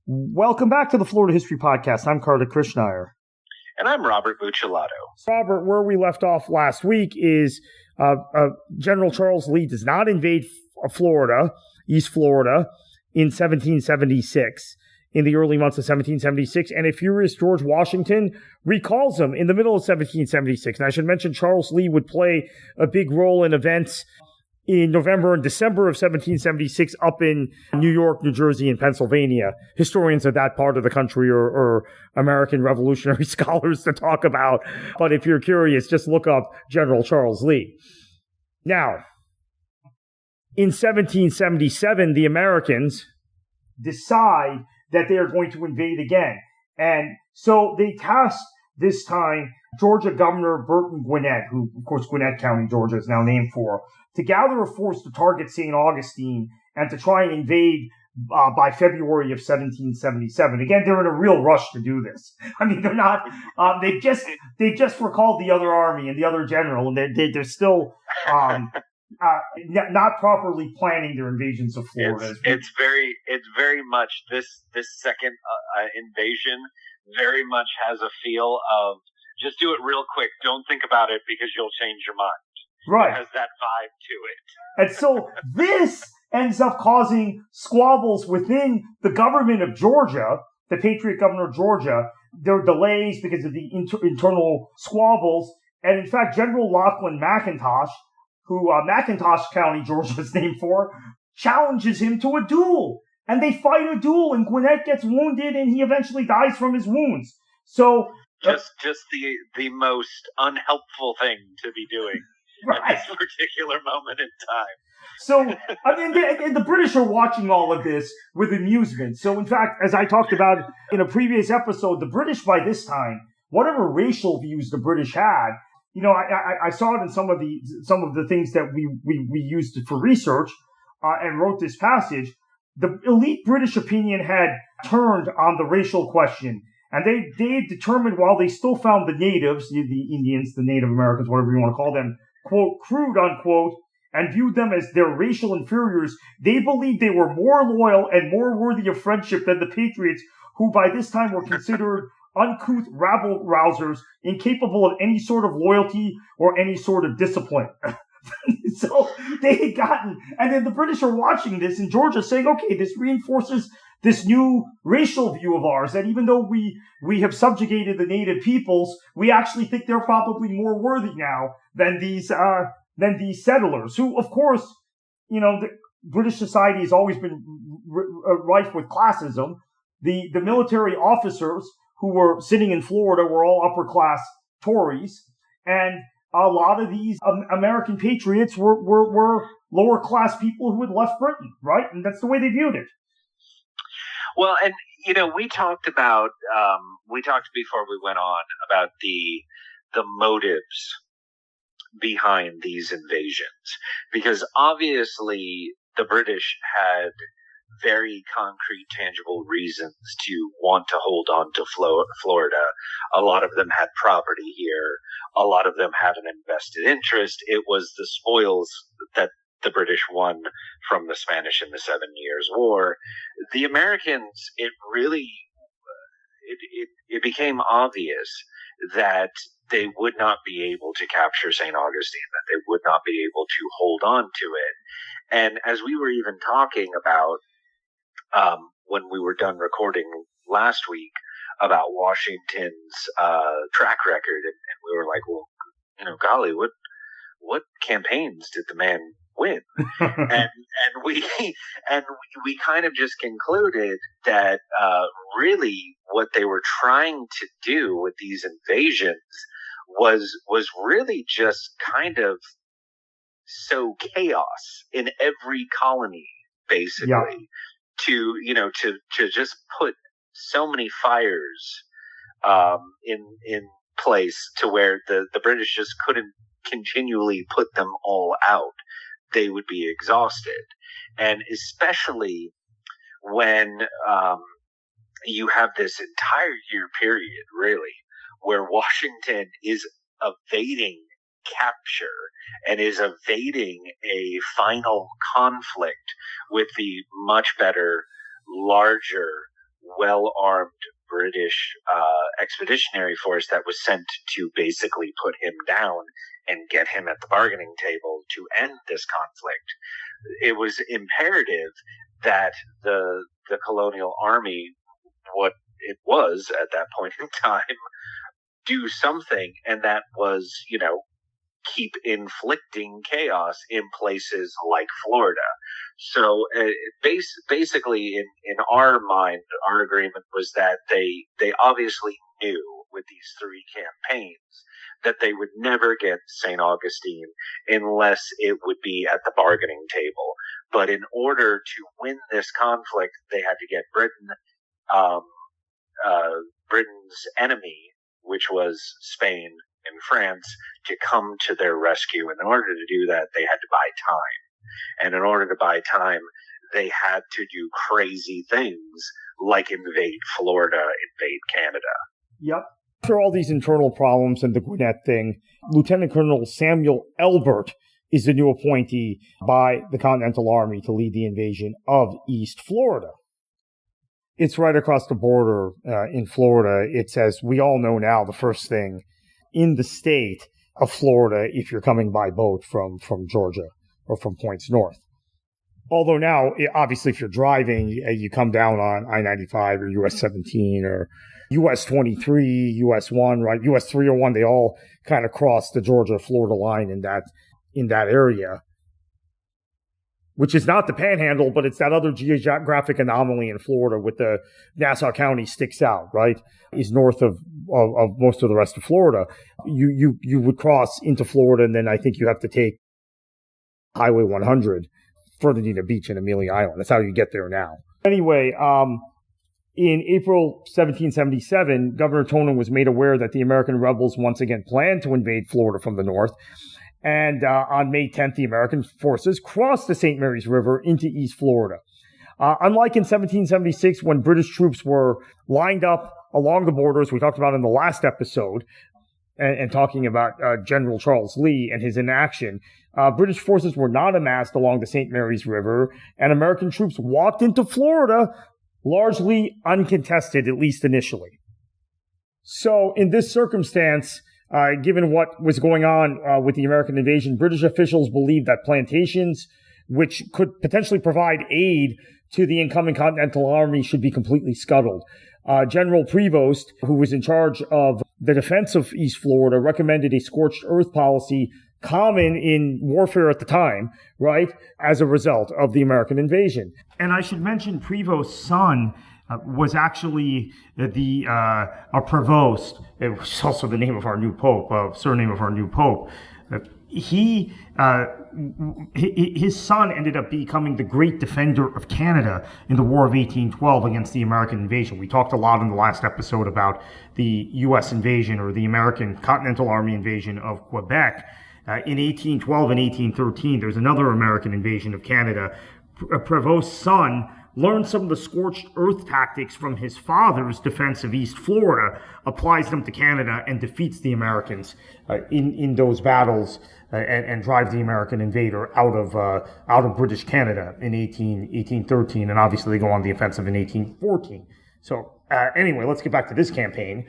Welcome back to the Florida History Podcast. I'm Kartik Krishnaiyer. And I'm Robert Buccellato. Robert, where we left off last week is General Charles Lee does not invade Florida, East Florida, in 1776, in the early months of 1776. And a furious George Washington recalls him in the middle of 1776. And I should mention Charles Lee would play a big role in events in November and December of 1776 up in New York, New Jersey, and Pennsylvania. Historians of that part of the country or American Revolutionary scholars to talk about. But if you're curious, just look up General Charles Lee. Now, in 1777, the Americans decide that they are going to invade again. And so they tasked this time Georgia Governor Burton Gwinnett, who, of course, Gwinnett County, Georgia is now named for, to gather a force to target St. Augustine and to try and invade by February of 1777. Again, they're in a real rush to do this. I mean, they're not. They just recalled the other army and the other general, and they're still not properly planning their invasions of Florida. It's very much this second invasion very much has a feel of just do it real quick. Don't think about it because you'll change your mind. Right. It has that vibe to it. And so this ends up causing squabbles within the government of Georgia, the Patriot governor of Georgia. There are delays because of the internal squabbles. And in fact, General Lachlan McIntosh, who McIntosh County, Georgia is named for, challenges him to a duel. And they fight a duel, and Gwinnett gets wounded, and he eventually dies from his wounds. So just the most unhelpful thing to be doing right at this particular moment in time. So, I mean, the British are watching all of this with amusement. So, in fact, as I talked about in a previous episode, the British by this time, whatever racial views the British had, you know, I saw it in some of the things that we used for research and wrote this passage. The elite British opinion had turned on the racial question, and they determined while they still found the natives, the Indians, the Native Americans, whatever you want to call them, quote, crude, unquote, and viewed them as their racial inferiors, they believed they were more loyal and more worthy of friendship than the Patriots, who by this time were considered uncouth rabble-rousers, incapable of any sort of loyalty or any sort of discipline. So they had gotten, and then the British are watching this in Georgia saying, okay, this reinforces this new racial view of ours, that even though we have subjugated the native peoples, we actually think they're probably more worthy now than these settlers, who, of course, you know, the British society has always been rife with classism. The military officers who were sitting in Florida were all upper class Tories, and a lot of these American patriots were lower class people who had left Britain, right? And that's the way they viewed it. Well, and you know, we talked before we went on about the motives behind these invasions, because obviously the British had very concrete, tangible reasons to want to hold on to Florida. A lot of them had property here. A lot of them had an invested interest. It was the spoils that the British won from the Spanish in the 7 Years' War. The Americans, it became obvious that they would not be able to capture St. Augustine, that they would not be able to hold on to it. And as we were even talking about when we were done recording last week about Washington's track record, and we were like, well, you know, golly, what campaigns did the man win? and we kind of just concluded that really what they were trying to do with these invasions was really just kind of sow chaos in every colony, basically. Yeah. To just put so many fires in place to where the British just couldn't continually put them all out. They would be exhausted. And especially when you have this entire year period, really, where Washington is evading capture and is evading a final conflict with the much better, larger, well-armed British expeditionary force that was sent to basically put him down and get him at the bargaining table to end this conflict. It was imperative that the colonial army, what it was at that point in time, do something, and that was, keep inflicting chaos in places like Florida. So basically, in our mind, our agreement was that they obviously knew with these three campaigns that they would never get St. Augustine unless it would be at the bargaining table. But in order to win this conflict, they had to get Britain's enemy, which was Spain and France, to come to their rescue. And in order to do that, they had to buy time. And in order to buy time, they had to do crazy things like invade Florida, invade Canada. Yep. After all these internal problems and the Gwinnett thing, Lieutenant Colonel Samuel Elbert is the new appointee by the Continental Army to lead the invasion of East Florida. It's right across the border in Florida. It's, as we all know now, the first thing in the state of Florida if you're coming by boat from Georgia or from points north. Although now, obviously, if you're driving, you come down on I-95 or US 17 or US 23, US 1, right? US 301, they all kind of cross the Georgia-Florida line in that area, which is not the Panhandle, but it's that other geographic anomaly in Florida with the Nassau County sticks out, right? Is north of most of the rest of Florida. You would cross into Florida, and then I think you have to take Highway 100 further than the beach in Amelia Island. That's how you get there now. Anyway, in April 1777, Governor Tonin was made aware that the American rebels once again planned to invade Florida from the north. And on May 10th, the American forces crossed the St. Mary's River into East Florida. Unlike in 1776, when British troops were lined up along the borders, we talked about in the last episode, and talking about General Charles Lee and his inaction, British forces were not amassed along the St. Mary's River, and American troops walked into Florida largely uncontested, at least initially. So in this circumstance, given what was going on with the American invasion, British officials believed that plantations, which could potentially provide aid to the incoming Continental Army, should be completely scuttled. General Prevost, who was in charge of the defense of East Florida, recommended a scorched earth policy common in warfare at the time, right, as a result of the American invasion. And I should mention Prevost's son was actually a provost. It was also the name of our new pope, surname of our new pope. His son ended up becoming the great defender of Canada in the War of 1812 against the American invasion. We talked a lot in the last episode about the U.S. invasion, or the American Continental Army invasion of Quebec. In 1812 and 1813, there's another American invasion of Canada. Prevost's son learned some of the scorched earth tactics from his father's defense of East Florida, applies them to Canada, and defeats the Americans in those battles, and drives the American invader out of British Canada in 1813, and obviously they go on the offensive in 1814. So anyway, let's get back to this campaign.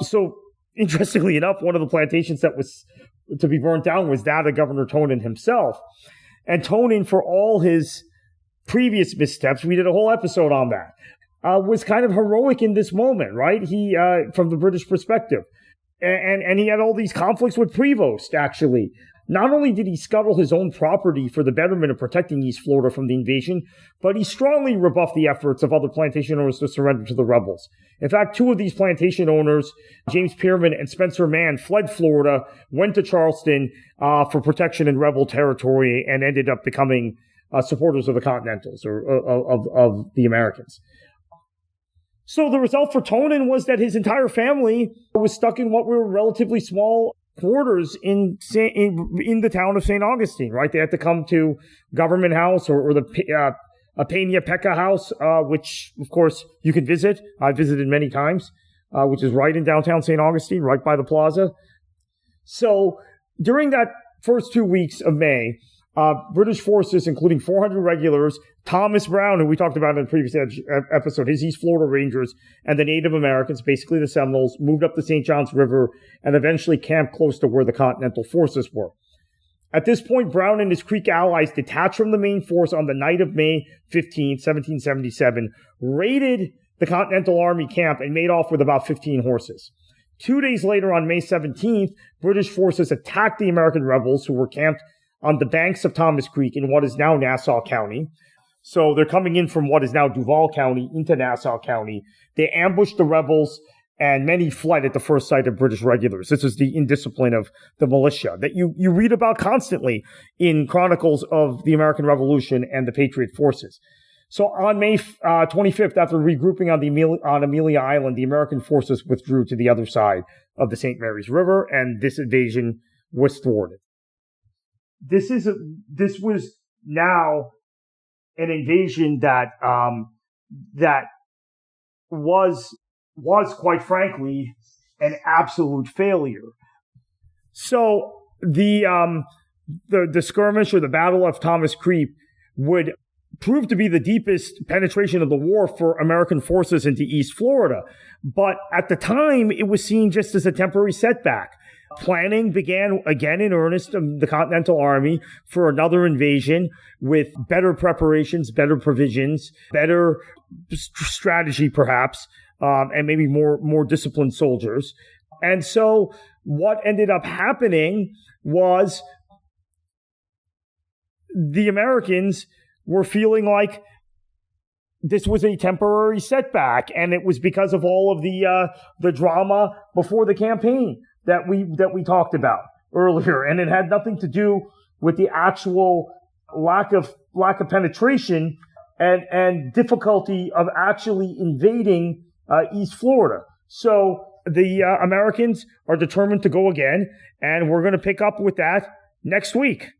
So interestingly enough, one of the plantations that was to be burnt down was that of Governor Tonin himself. And Tonin, for all his previous missteps, we did a whole episode on that, was kind of heroic in this moment, right? He, from the British perspective. And he had all these conflicts with Prevost, actually. Not only did he scuttle his own property for the betterment of protecting East Florida from the invasion, but he strongly rebuffed the efforts of other plantation owners to surrender to the rebels. In fact, two of these plantation owners, James Pierman and Spencer Mann, fled Florida, went to Charleston for protection in rebel territory, and ended up becoming supporters of the Continentals, or of the Americans. So the result for Tonin was that his entire family was stuck in what were relatively small quarters in the town of St. Augustine, right? They had to come to Government House or the Peña Peca House, which, of course, you can visit. I visited many times, which is right in downtown St. Augustine, right by the plaza. So during that first 2 weeks of May, British forces, including 400 regulars, Thomas Brown, who we talked about in the previous episode, his East Florida Rangers and the Native Americans, basically the Seminoles, moved up the St. Johns River and eventually camped close to where the Continental forces were. At this point, Brown and his Creek allies detached from the main force on the night of May 15, 1777, raided the Continental Army camp and made off with about 15 horses. 2 days later, on May 17th, British forces attacked the American rebels who were camped on the banks of Thomas Creek in what is now Nassau County. So they're coming in from what is now Duval County into Nassau County. They ambushed the rebels, and many fled at the first sight of British regulars. This is the indiscipline of the militia that you read about constantly in chronicles of the American Revolution and the Patriot forces. So on May 25th, after regrouping on Amelia Island, the American forces withdrew to the other side of the St. Mary's River, and this invasion was thwarted. This was now an invasion that was quite frankly an absolute failure. So the skirmish or the Battle of Thomas Creek would prove to be the deepest penetration of the war for American forces into East Florida. But at the time, it was seen just as a temporary setback. Planning began again in earnest of the Continental Army for another invasion with better preparations, better provisions, better strategy perhaps, and maybe more disciplined soldiers. And so what ended up happening was the Americans were feeling like this was a temporary setback, and it was because of all of the drama before the campaign that we talked about earlier, and it had nothing to do with the actual lack of penetration and difficulty of actually invading East Florida. So the Americans are determined to go again, and we're going to pick up with that next week.